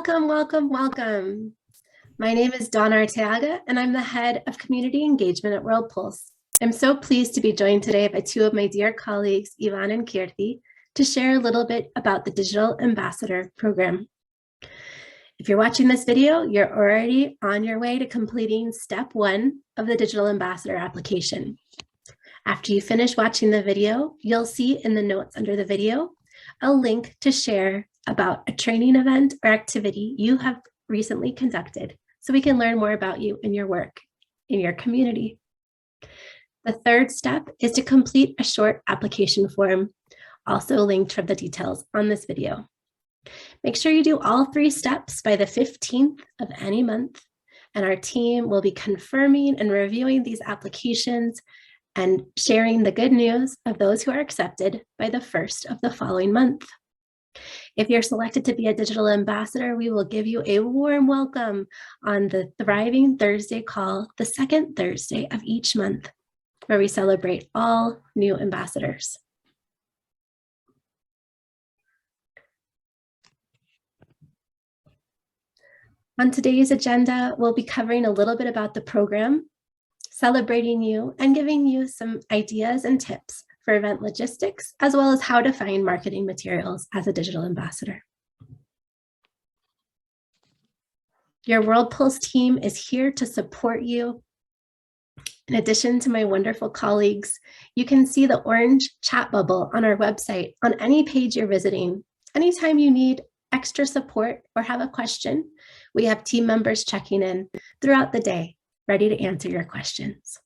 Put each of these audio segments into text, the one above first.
Welcome, welcome, welcome. My name is Dawn Arteaga, and I'm the head of community engagement at World Pulse. I'm so pleased to be joined today by two of my dear colleagues, Ivan and Kirti, to share a little bit about the Digital Ambassador Program. If you're watching this video, you're already on your way to completing step 1 of the Digital Ambassador application. After you finish watching the video, you'll see in the notes under the video a link to share about a training event or activity you have recently conducted so we can learn more about you and your work in your community. The third step is to complete a short application form, also linked from the details on this video. Make sure you do all 3 steps by the 15th of any month, and our team will be confirming and reviewing these applications and sharing the good news of those who are accepted by the 1st of the following month. If you're selected to be a digital ambassador, we will give you a warm welcome on the Thriving Thursday call, the 2nd Thursday of each month, where we celebrate all new ambassadors. On today's agenda, we'll be covering a little bit about the program, celebrating you, and giving you some ideas and tips for event logistics, as well as how to find marketing materials as a digital ambassador. Your World Pulse team is here to support you. In addition to my wonderful colleagues, you can see the orange chat bubble on our website on any page you're visiting. Anytime you need extra support or have a question, we have team members checking in throughout the day, ready to answer your questions.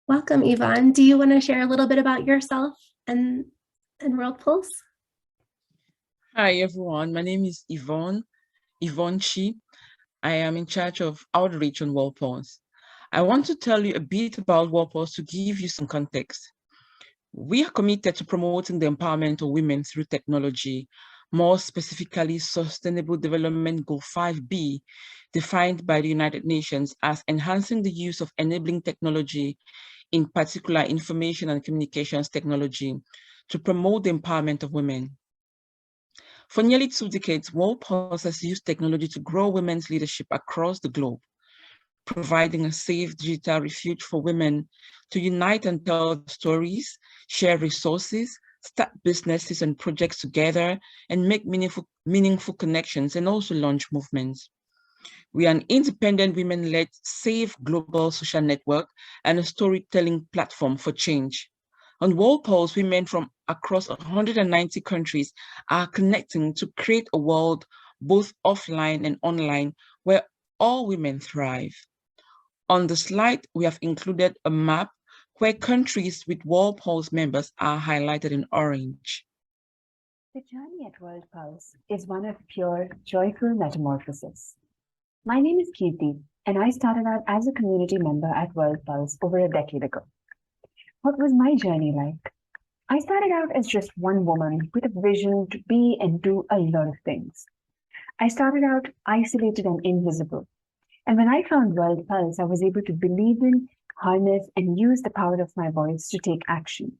Welcome, Yvonne. Do you want to share a little bit about yourself and World Pulse? Hi, everyone. My name is Yvonne Chi. I am in charge of outreach on World Pulse. I want to tell you a bit about World Pulse to give you some context. We are committed to promoting the empowerment of women through technology, more specifically Sustainable Development Goal 5B, defined by the United Nations as enhancing the use of enabling technology, in particular information and communications technology, to promote the empowerment of women. For nearly 2 decades, World Pulse has used technology to grow women's leadership across the globe, providing a safe digital refuge for women to unite and tell stories, share resources, start businesses and projects together, and make meaningful connections, and also launch movements. We are an independent women-led, safe global social network and a storytelling platform for change. On World Pulse, women from across 190 countries are connecting to create a world both offline and online where all women thrive. On the slide, we have included a map where countries with World Pulse members are highlighted in orange. The journey at World Pulse is one of pure, joyful metamorphosis. My name is Kirti, and I started out as a community member at World Pulse over a decade ago. What was my journey like? I started out as just one woman with a vision to be and do a lot of things. I started out isolated and invisible. And when I found World Pulse, I was able to believe in, harness, and use the power of my voice to take action.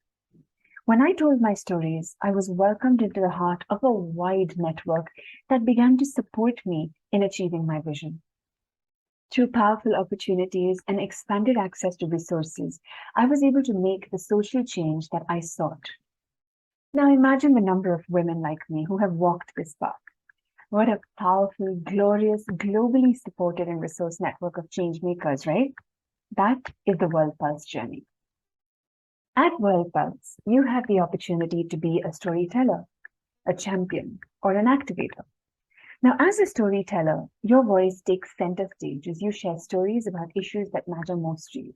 When I told my stories, I was welcomed into the heart of a wide network that began to support me in achieving my vision. Through powerful opportunities and expanded access to resources, I was able to make the social change that I sought. Now imagine the number of women like me who have walked this path. What a powerful, glorious, globally supported and resource network of changemakers, right? That is the World Pulse journey. At World Pulse, you have the opportunity to be a storyteller, a champion, or an activator. Now, as a storyteller, your voice takes center stage as you share stories about issues that matter most to you.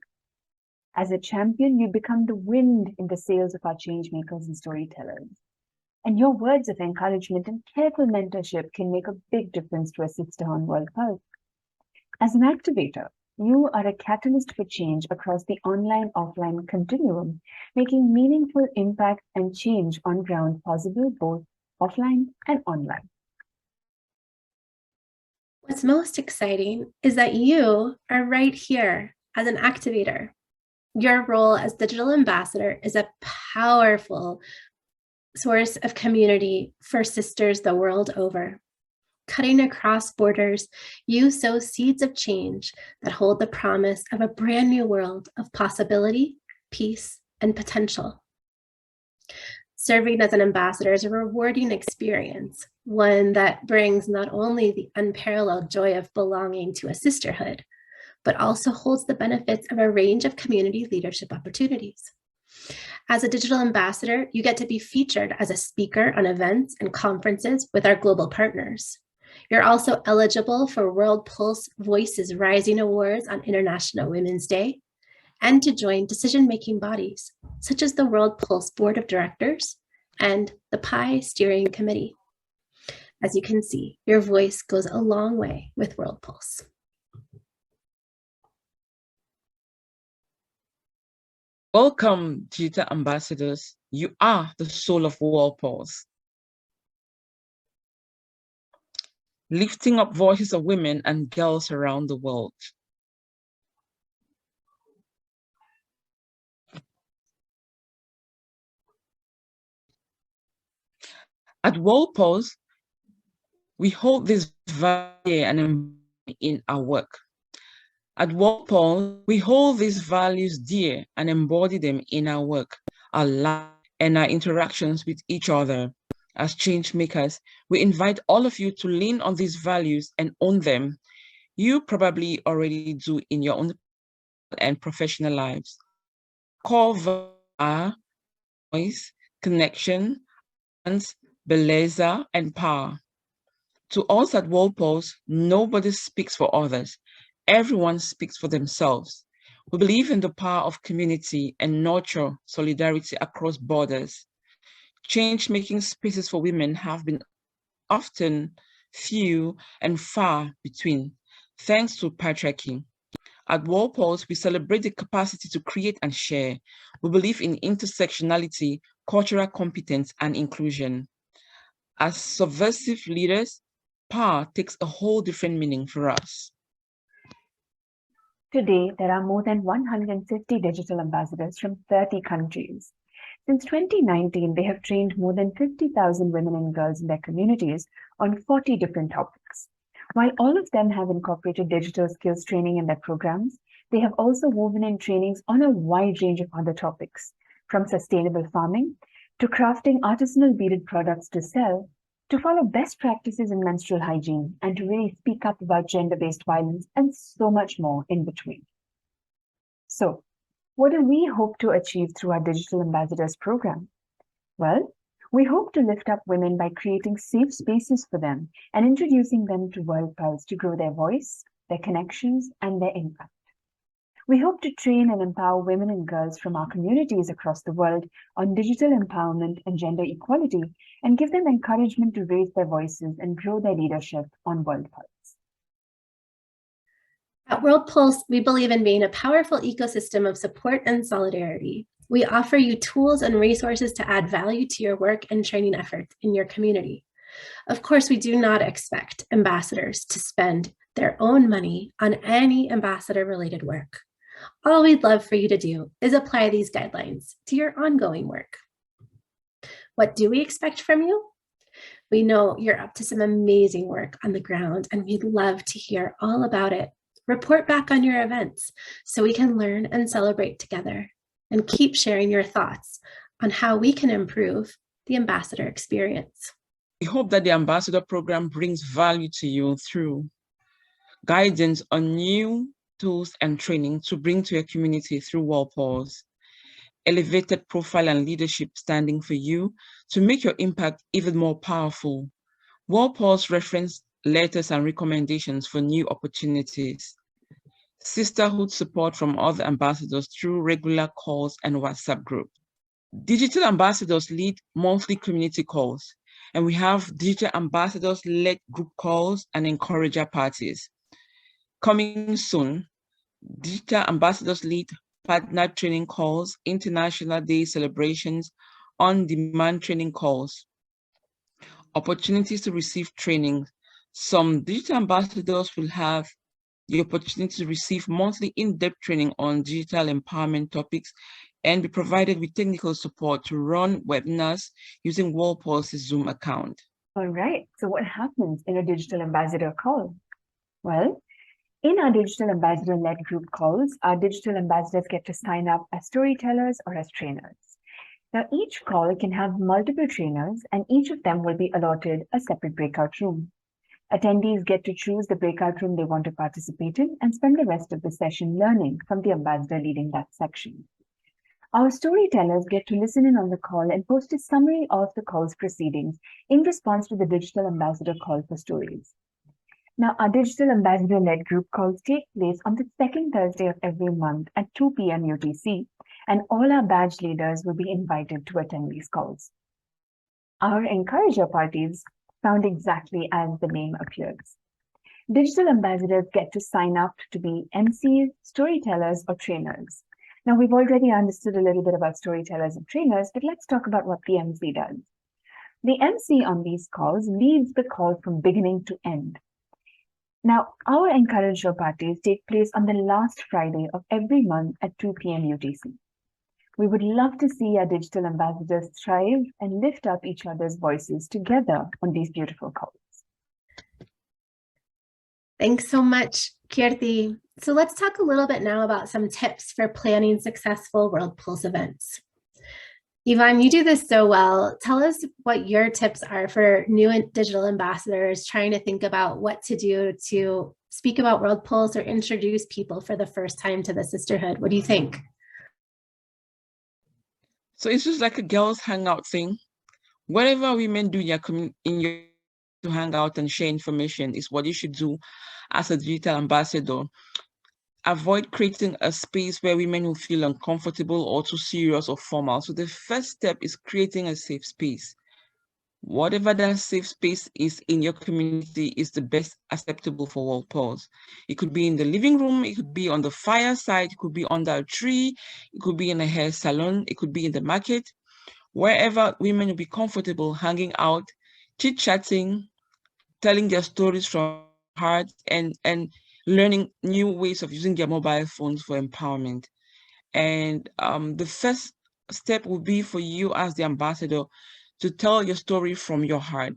As a champion, you become the wind in the sails of our changemakers and storytellers. And your words of encouragement and careful mentorship can make a big difference to a sister on World Pulse. As an activator, you are a catalyst for change across the online-offline continuum, making meaningful impact and change on ground possible both offline and online. What's most exciting is that you are right here as an activator. Your role as digital ambassador is a powerful source of community for sisters the world over. Cutting across borders, you sow seeds of change that hold the promise of a brand new world of possibility, peace, and potential. Serving as an ambassador is a rewarding experience, one that brings not only the unparalleled joy of belonging to a sisterhood, but also holds the benefits of a range of community leadership opportunities. As a digital ambassador, you get to be featured as a speaker on events and conferences with our global partners. You're also eligible for World Pulse Voices Rising Awards on International Women's Day, and to join decision-making bodies, such as the World Pulse Board of Directors and the PI Steering Committee. As you can see, your voice goes a long way with World Pulse. Welcome, digital ambassadors. You are the soul of World Pulse. Lifting up voices of women and girls around the world. At World Pulse, we hold this value and in our work. At World Pulse, we hold these values dear and embody them in our work, our life, and our interactions with each other. As change makers, we invite all of you to lean on these values and own them. You probably already do in your own and professional lives. Core values are voice, connection, beleza, and power. To us at World Pulse, nobody speaks for others. Everyone speaks for themselves. We believe in the power of community and nurture solidarity across borders. Change-making spaces for women have been often few and far between, thanks to patriarchy. At World Pulse, we celebrate the capacity to create and share. We believe in intersectionality, cultural competence, and inclusion. As subversive leaders, power takes a whole different meaning for us. Today, there are more than 150 digital ambassadors from 30 countries. Since 2019, they have trained more than 50,000 women and girls in their communities on 40 different topics. While all of them have incorporated digital skills training in their programs, they have also woven in trainings on a wide range of other topics, from sustainable farming to crafting artisanal beaded products to sell, to follow best practices in menstrual hygiene, and to really speak up about gender-based violence, and so much more in between. So, what do we hope to achieve through our Digital Ambassadors program? Well, we hope to lift up women by creating safe spaces for them and introducing them to World Pulse to grow their voice, their connections, and their impact. We hope to train and empower women and girls from our communities across the world on digital empowerment and gender equality, and give them encouragement to raise their voices and grow their leadership on World Pulse. At World Pulse, we believe in being a powerful ecosystem of support and solidarity. We offer you tools and resources to add value to your work and training efforts in your community. Of course, we do not expect ambassadors to spend their own money on any ambassador-related work. All we'd love for you to do is apply these guidelines to your ongoing work. What do we expect from you? We know you're up to some amazing work on the ground, and we'd love to hear all about it. Report back on your events so we can learn and celebrate together, and keep sharing your thoughts on how we can improve the ambassador experience. We hope that the ambassador program brings value to you through guidance on new tools and training to bring to your community through World Pulse, elevated profile and leadership standing for you to make your impact even more powerful, World Pulse reference letters and recommendations for new opportunities, sisterhood support from other ambassadors through regular calls and WhatsApp group. Digital ambassadors lead monthly community calls, and we have digital ambassadors led group calls and encourager parties. Coming soon, digital ambassadors lead partner training calls, International Day celebrations, on-demand training calls, opportunities to receive training. Some digital ambassadors will have the opportunity to receive monthly in-depth training on digital empowerment topics and be provided with technical support to run webinars using Walpole's Zoom account. All right, so what happens in a digital ambassador call? Well, in our digital ambassador-led group calls, our digital ambassadors get to sign up as storytellers or as trainers. Now, each call can have multiple trainers, and each of them will be allotted a separate breakout room. Attendees get to choose the breakout room they want to participate in and spend the rest of the session learning from the ambassador leading that section. Our storytellers get to listen in on the call and post a summary of the call's proceedings in response to the digital ambassador call for stories. Now, our digital ambassador-led group calls take place on the second Thursday of every month at 2 p.m. UTC, and all our badge leaders will be invited to attend these calls. Our encourager parties sound exactly as the name appears. Digital ambassadors get to sign up to be MCs, storytellers, or trainers. Now, we've already understood a little bit about storytellers and trainers, but let's talk about what the MC does. The MC on these calls leads the call from beginning to end. Now, our encourager parties take place on the last Friday of every month at 2 p.m. UTC. We would love to see our digital ambassadors thrive and lift up each other's voices together on these beautiful calls. Thanks so much, Kirti. So let's talk a little bit now about some tips for planning successful World Pulse events. Yvonne, you do this so well. Tell us what your tips are for new digital ambassadors trying to think about what to do to speak about World Pulse or introduce people for the first time to the sisterhood. What do you think? So it's just like a girls' hangout thing. Whatever women do to hang out and share information is what you should do as a digital ambassador. Avoid creating a space where women will feel uncomfortable or too serious or formal. So the first step is creating a safe space. Whatever that safe space is in your community is the best acceptable for World Pulse. It could be in the living room, it could be on the fireside, it could be under a tree, it could be in a hair salon, it could be in the market. Wherever women will be comfortable hanging out, chit-chatting, telling their stories from heart, and learning new ways of using their mobile phones for empowerment. And the first step will be for you as the ambassador to tell your story from your heart.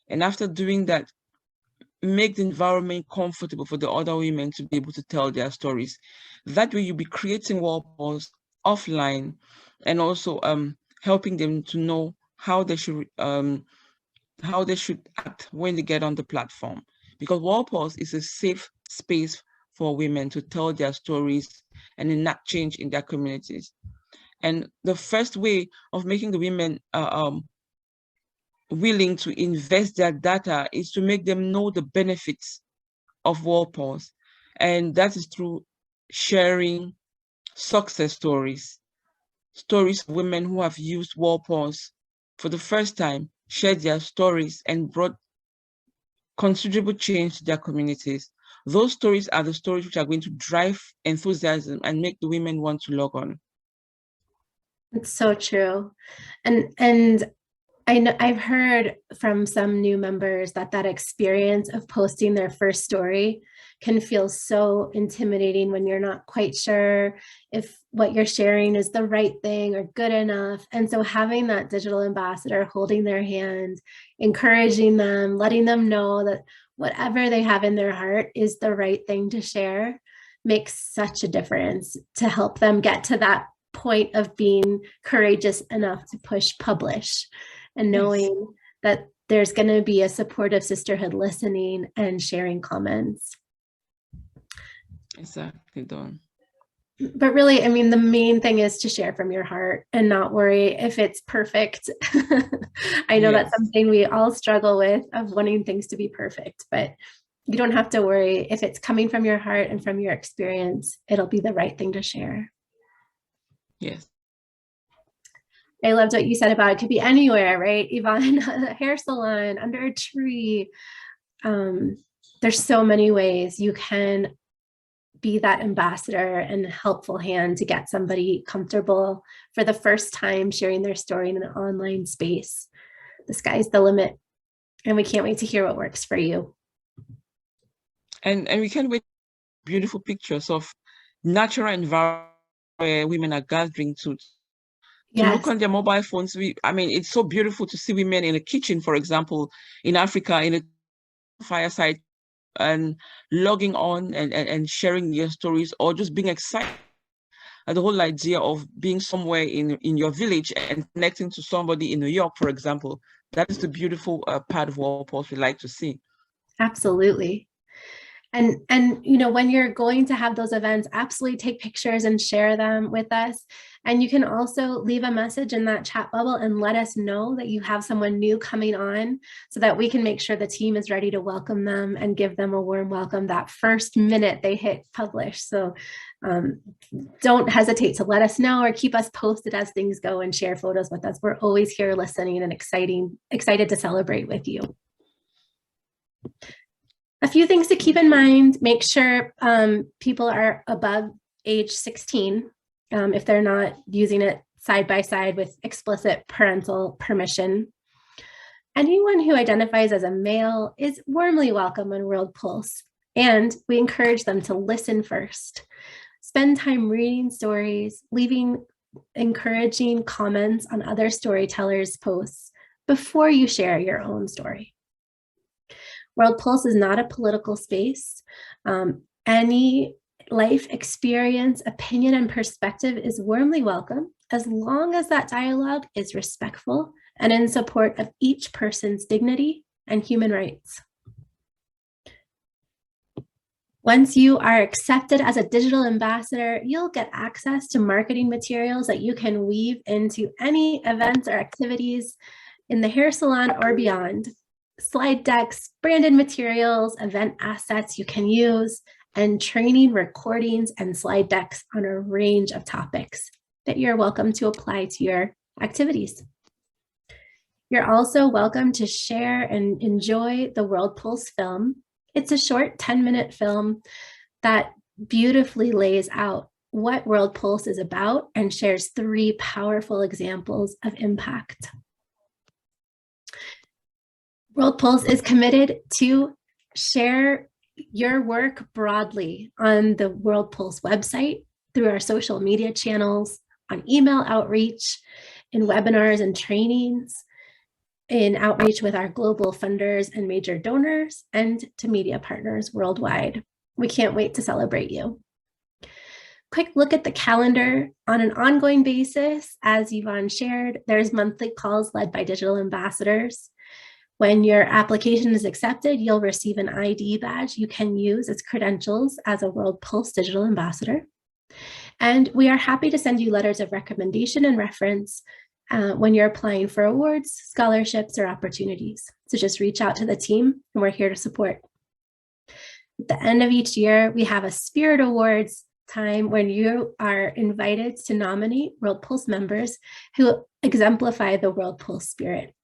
And after doing that, make the environment comfortable for the other women to be able to tell their stories. That way you'll be creating World Pulse offline and also helping them to know how they should act when they get on the platform. Because World Pulse is a safe space for women to tell their stories and enact change in their communities. And the first way of making the women willing to invest their data is to make them know the benefits of World Pulse. And that is through sharing success stories of women who have used World Pulse for the first time, shared their stories and brought considerable change to their communities. Those stories are the stories which are going to drive enthusiasm and make the women want to log on. It's so true. And I know I've heard from some new members that experience of posting their first story can feel so intimidating when you're not quite sure if what you're sharing is the right thing or good enough. And so having that digital ambassador holding their hand, encouraging them, letting them know that whatever they have in their heart is the right thing to share makes such a difference to help them get to that point of being courageous enough to push publish. And knowing that there's going to be a supportive sisterhood listening and sharing comments. Exactly, Dawn. But really, I mean, the main thing is to share from your heart and not worry if it's perfect. I know that's something we all struggle with, of wanting things to be perfect, but you don't have to worry. If it's coming from your heart and from your experience, it'll be the right thing to share. Yes. I loved what you said about it could be anywhere, right? Yvonne, a hair salon, under a tree. There's so many ways you can be that ambassador and helpful hand to get somebody comfortable for the first time sharing their story in an online space. The sky's the limit, and we can't wait to hear what works for you. And we can't wait beautiful pictures of natural environment where women are gathering to to look Yes. on their mobile phones. I mean, it's so beautiful to see women in a kitchen, for example, in Africa, in a fireside, and logging on and sharing their stories, or just being excited at the whole idea of being somewhere in your village and connecting to somebody in New York, for example. That is the beautiful part of World Pulse we like to see. Absolutely. And you know, when you're going to have those events, absolutely take pictures and share them with us. And you can also leave a message in that chat bubble and let us know that you have someone new coming on, so that we can make sure the team is ready to welcome them and give them a warm welcome that first minute they hit publish. So don't hesitate to let us know or keep us posted as things go, and share photos with us. We're always here listening and excited to celebrate with you. A few things to keep in mind: make sure people are above age 16 if they're not using it side by side with explicit parental permission. Anyone who identifies as a male is warmly welcome on World Pulse, and we encourage them to listen first. Spend time reading stories, leaving encouraging comments on other storytellers' posts before you share your own story. World Pulse is not a political space. Any life experience, opinion, and perspective is warmly welcome, as long as that dialogue is respectful and in support of each person's dignity and human rights. Once you are accepted as a digital ambassador, you'll get access to marketing materials that you can weave into any events or activities in the hair salon or beyond. Slide decks, branded materials, event assets you can use, and training recordings and slide decks on a range of topics that you're welcome to apply to your activities. You're also welcome to share and enjoy the World Pulse film. It's a short 10-minute film that beautifully lays out what World Pulse is about and shares 3 powerful examples of impact. World Pulse is committed to share your work broadly on the World Pulse website, through our social media channels, on email outreach, in webinars and trainings, in outreach with our global funders and major donors, and to media partners worldwide. We can't wait to celebrate you. Quick look at the calendar. On an ongoing basis, as Yvonne shared, there's monthly calls led by digital ambassadors. When your application is accepted, you'll receive an ID badge you can use as credentials as a World Pulse digital ambassador. And we are happy to send you letters of recommendation and reference when you're applying for awards, scholarships, or opportunities. So just reach out to the team, and we're here to support. At the end of each year, we have a Spirit Awards time when you are invited to nominate World Pulse members who exemplify the World Pulse spirit.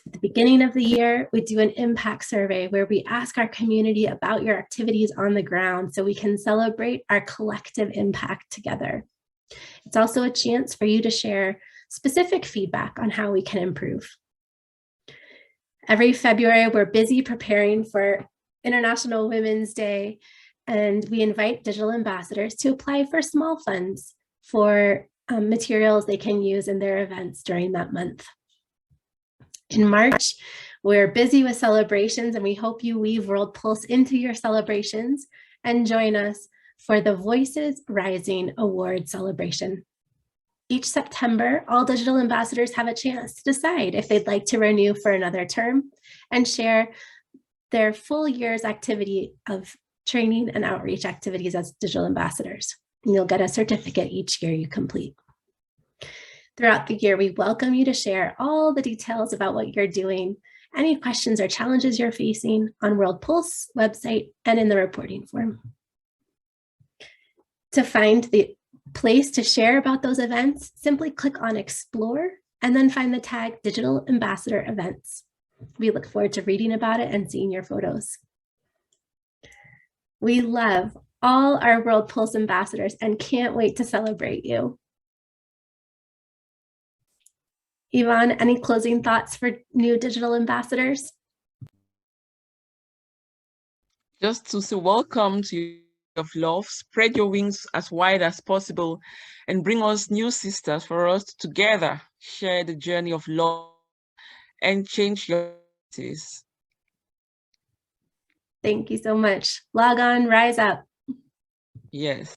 At the beginning of the year, we do an impact survey where we ask our community about your activities on the ground so we can celebrate our collective impact together. It's also a chance for you to share specific feedback on how we can improve. Every February, we're busy preparing for International Women's Day, and we invite digital ambassadors to apply for small funds for materials they can use in their events during that month. In March, we're busy with celebrations, and we hope you weave World Pulse into your celebrations and join us for the Voices Rising Award celebration. Each September, all digital ambassadors have a chance to decide if they'd like to renew for another term and share their full year's activity of training and outreach activities as digital ambassadors. And you'll get a certificate each year you complete. Throughout the year, we welcome you to share all the details about what you're doing, any questions or challenges you're facing on World Pulse website and in the reporting form. To find the place to share about those events, simply click on Explore and then find the tag Digital Ambassador Events. We look forward to reading about it and seeing your photos. We love all our World Pulse ambassadors and can't wait to celebrate you. Yvonne, any closing thoughts for new digital ambassadors? Just to say welcome to of love, spread your wings as wide as possible, and bring us new sisters for us to together share the journey of love and change your cities. Thank you so much. Log on, rise up. Yes.